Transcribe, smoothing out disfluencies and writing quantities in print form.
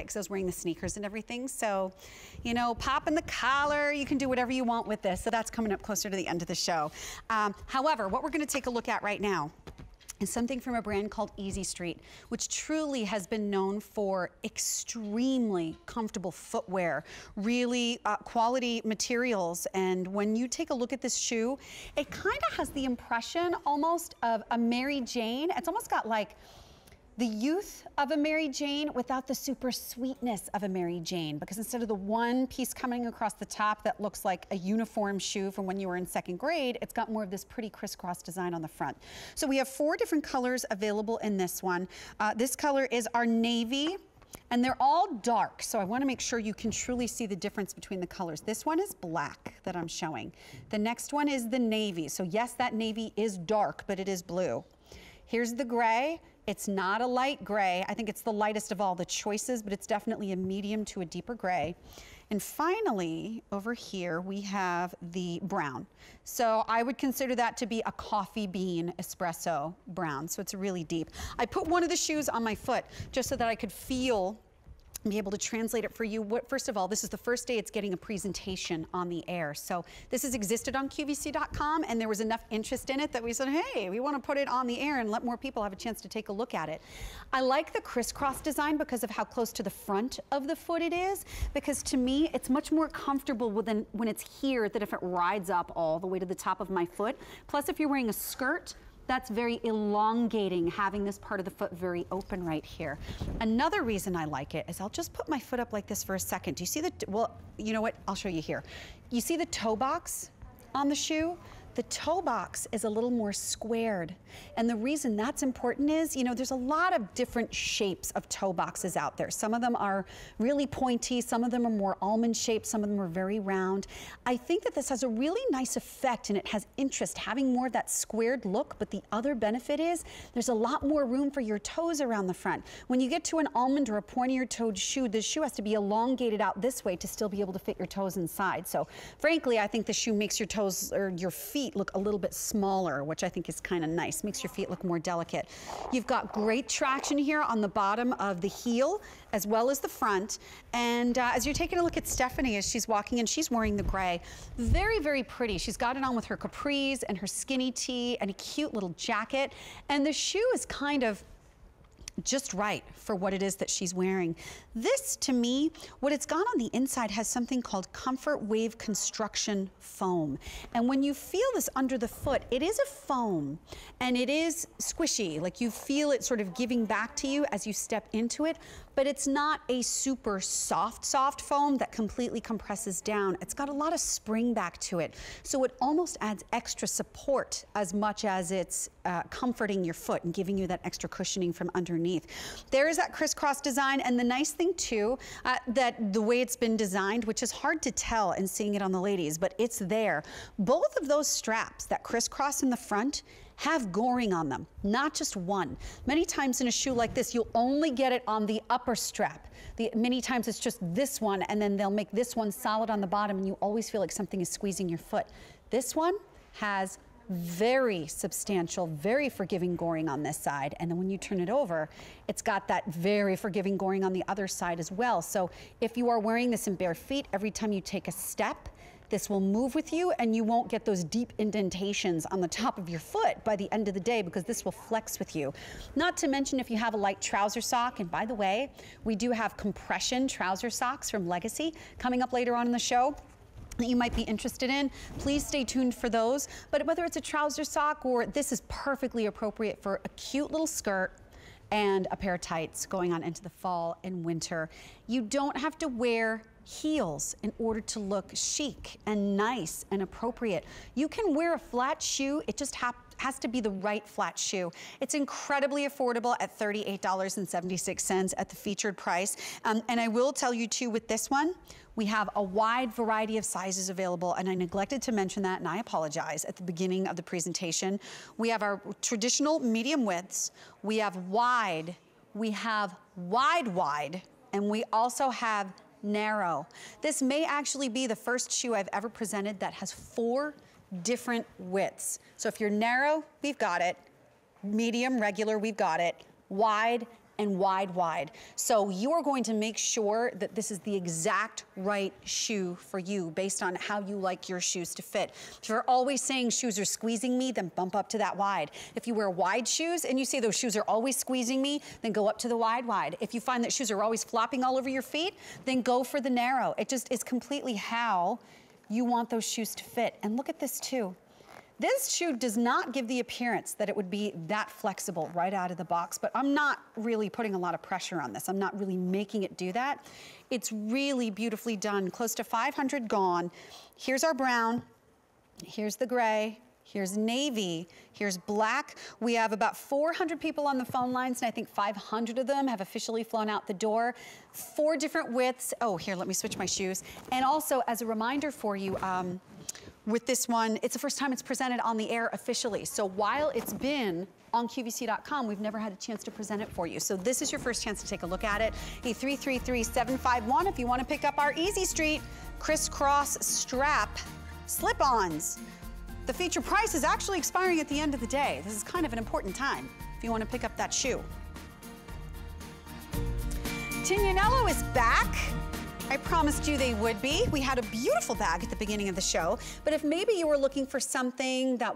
because I was wearing the sneakers and everything. So, you know, pop in the collar, you can do whatever you want with this. So that's coming up closer to the end of the show. However, what we're gonna take a look at right now is something from a brand called Easy Street, which truly has been known for extremely comfortable footwear, really quality materials. And when you take a look at this shoe, it kind of has the impression almost of a Mary Jane. It's almost got like the youth of a Mary Jane without the super sweetness of a Mary Jane, because instead of the one piece coming across the top that looks like a uniform shoe from when you were in 2nd grade, it's got more of this pretty crisscross design on the front. So we have 4 different colors available in this one. This color is our navy, and they're all dark, so I want to make sure you can truly see the difference between the colors. This one is black that I'm showing. The next one is the navy. So yes, that navy is dark, but it is blue. Here's the gray. It's not a light gray. I think it's the lightest of all the choices, but it's definitely a medium to a deeper gray. And finally, over here, we have the brown. So I would consider that to be a coffee bean espresso brown. So it's really deep. I put one of the shoes on my foot just so that I could feel be able to translate it for you. First of all, this is the first day it's getting a presentation on the air. So this has existed on QVC.com, and there was enough interest in it that we said, hey, we want to put it on the air and let more people have a chance to take a look at it. I like the crisscross design because of how close to the front of the foot it is, because to me, it's much more comfortable when it's here than if it rides up all the way to the top of my foot. Plus, if you're wearing a skirt, that's very elongating, having this part of the foot very open right here. Another reason I like it is I'll just put my foot up like this for a second. Do you see the, well, you know what? I'll show you here. You see the toe box on the shoe? The toe box is a little more squared. And the reason that's important is, you know, there's a lot of different shapes of toe boxes out there. Some of them are really pointy, some of them are more almond shaped, some of them are very round. I think that this has a really nice effect and it has interest, having more of that squared look, but the other benefit is there's a lot more room for your toes around the front. When you get to an almond or a pointier toed shoe, the shoe has to be elongated out this way to still be able to fit your toes inside. So frankly, I think the shoe makes your toes or your feet look a little bit smaller, which I think is kind of nice. Makes your feet look more delicate. You've got great traction here on the bottom of the heel as well as the front. And as you're taking a look at Stephanie as she's walking in, she's wearing the gray. Very, very pretty. She's got it on with her capris and her skinny tee and a cute little jacket. And the shoe is kind of just right for what it is that she's wearing. This, to me, what it's got on the inside has something called Comfort Wave Construction Foam. And when you feel this under the foot, it is a foam and it is squishy, like you feel it sort of giving back to you as you step into it, but it's not a super soft foam that completely compresses down. It's got a lot of spring back to it. So it almost adds extra support as much as it's comforting your foot and giving you that extra cushioning from underneath. There is that crisscross design, and the nice thing too, that the way it's been designed, which is hard to tell in seeing it on the ladies, but it's there. Both of those straps, that crisscross in the front, have goring on them, not just one. Many times in a shoe like this, you'll only get it on the upper strap. Many times it's just this one, and then they'll make this one solid on the bottom, and you always feel like something is squeezing your foot. This one has very substantial, very forgiving goring on this side. And then when you turn it over, it's got that very forgiving goring on the other side as well. So if you are wearing this in bare feet, every time you take a step, this will move with you and you won't get those deep indentations on the top of your foot by the end of the day because this will flex with you. Not to mention if you have a light trouser sock, and by the way, we do have compression trouser socks from Legacy coming up later on in the show that you might be interested in. Please stay tuned for those. But whether it's a trouser sock or this is perfectly appropriate for a cute little skirt and a pair of tights going on into the fall and winter. You don't have to wear heels in order to look chic and nice and appropriate. You can wear a flat shoe, it just has to be the right flat shoe. It's incredibly affordable at $38.76 at the featured price. And I will tell you too, with this one, we have a wide variety of sizes available, and I neglected to mention that, and I apologize, at the beginning of the presentation. We have our traditional medium widths, we have wide, and we also have narrow. This may actually be the first shoe I've ever presented that has 4 different widths. So if you're narrow, we've got it. Medium, regular, we've got it. Wide and wide. So you are going to make sure that this is the exact right shoe for you based on how you like your shoes to fit. If you're always saying shoes are squeezing me, then bump up to that wide. If you wear wide shoes and you say those shoes are always squeezing me, then go up to the wide. If you find that shoes are always flopping all over your feet, then go for the narrow. It just is completely how you want those shoes to fit. And look at this too. This shoe does not give the appearance that it would be that flexible right out of the box, but I'm not really putting a lot of pressure on this. I'm not really making it do that. It's really beautifully done. Close to 500 gone. Here's our brown, here's the gray, here's navy, here's black. We have about 400 people on the phone lines, and I think 500 of them have officially flown out the door. 4 different widths. Oh, here, let me switch my shoes. And also, as a reminder for you, with this one, it's the first time it's presented on the air officially. So while it's been on QVC.com, we've never had a chance to present it for you. So this is your first chance to take a look at it. A 333-751 if you want to pick up our Easy Street Crisscross strap slip-ons. The feature price is actually expiring at the end of the day. This is kind of an important time if you want to pick up that shoe. Tignanello is back. I promised you they would be. We had a beautiful bag at the beginning of the show, but if maybe you were looking for something that